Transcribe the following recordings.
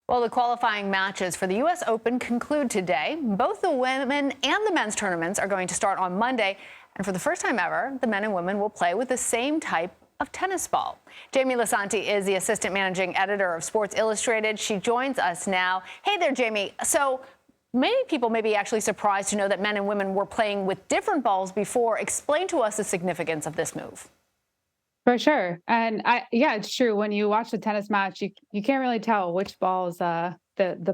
Well, the qualifying matches for the U.S. Open conclude today. Both the women and the men's tournaments are going to start on Monday. And for the first time ever, the men and women will play with the same type of tennis ball. Jamie Lisanti is the assistant managing editor of Sports Illustrated. She joins us now. Hey there, Jamie. So many people may be actually surprised to know that men and women were playing with different balls before. Explain to us the significance of this move. For sure. And yeah, it's true. When you watch the tennis match, you can't really tell which balls the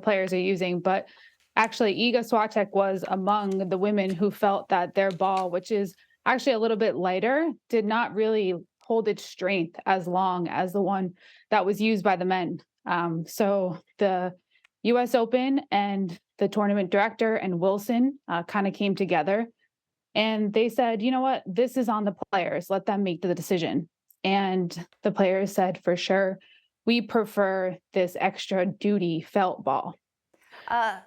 players are using. But actually, Iga Swiatek was among the women who felt that their ball, which is actually a little bit lighter, did not really hold its strength as long as the one that was used by the men. So the U.S. Open and the tournament director and Wilson kind of came together. And they said, you know what, this is on the players. Let them make the decision. And the players said, for sure, we prefer this extra duty felt ball. And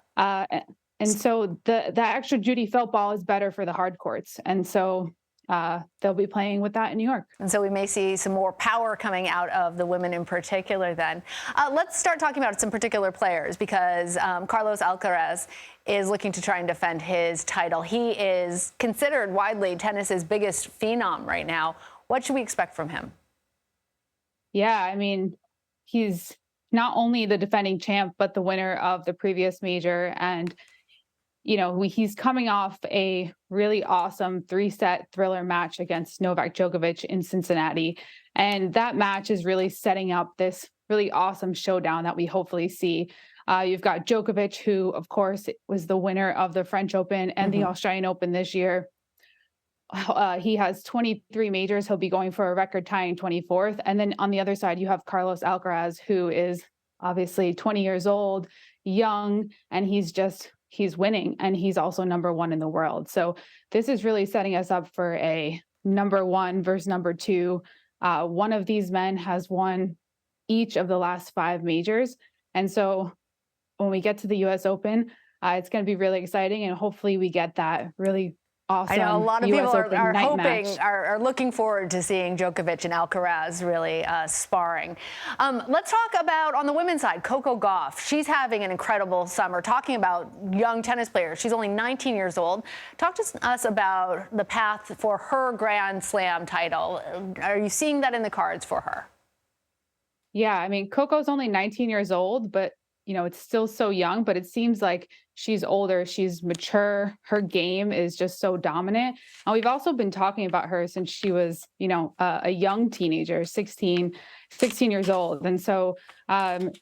so the extra duty felt ball is better for the hard courts. And so they'll be playing with that in New York. And so we may see some more power coming out of the women in particular then. Let's start talking about some particular players because Carlos Alcaraz is looking to try and defend his title. He is considered widely tennis's biggest phenom right now. What should we expect from him? Yeah, I mean, he's not only the defending champ, but the winner of the previous major. And, you know, he's coming off a really awesome 3-set thriller match against Novak Djokovic in Cincinnati. And that match is really setting up this really awesome showdown that we hopefully see. You've got Djokovic, who, of course, was the winner of the French Open and the Australian Open this year. He has 23 majors. He'll be going for a record-tying 24th. And then on the other side, you have Carlos Alcaraz, who is obviously 20 years old, young, and he's winning. And he's also number one in the world. So this is really setting us up for a number one versus number two. One of these men has won each of the last 5 majors. And so when we get to the U.S. Open, it's going to be really exciting. And hopefully we get that really awesome. I know a lot of people are hoping, match. are looking forward to seeing Djokovic and Alcaraz really sparring. Let's talk about, on the women's side, Coco Gauff. She's having an incredible summer. Talking about young tennis players, she's only 19 years old. Talk to us about the path for her Grand Slam title. Are you seeing that in the cards for her? Yeah, I mean, Coco's only 19 years old, but you know, it's still so young, but it seems like she's older. She's mature. Her game is just so dominant. And we've also been talking about her since she was, you know, a young teenager, 16 years old. And so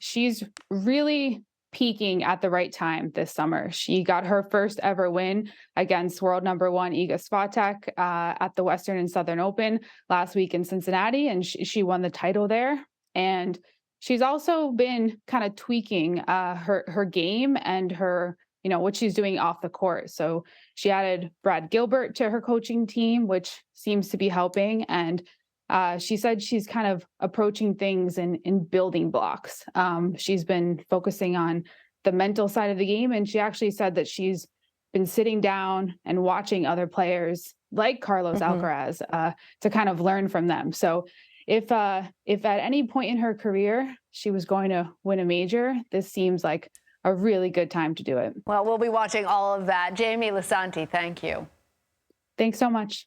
she's really peaking at the right time this summer. She got her first ever win against world number one Iga Swiatek at the Western and Southern Open last week in Cincinnati, and she won the title there. And she's also been kind of tweaking her game and her, you know, what she's doing off the court. So she added Brad Gilbert to her coaching team, which seems to be helping. And she said she's kind of approaching things in building blocks. She's been focusing on the mental side of the game. And she actually said that she's been sitting down and watching other players like Carlos Alcaraz to kind of learn from them. So if at any point in her career she was going to win a major, this seems like a really good time to do it. Well, we'll be watching all of that. Jamie Lisanti, thank you. Thanks so much.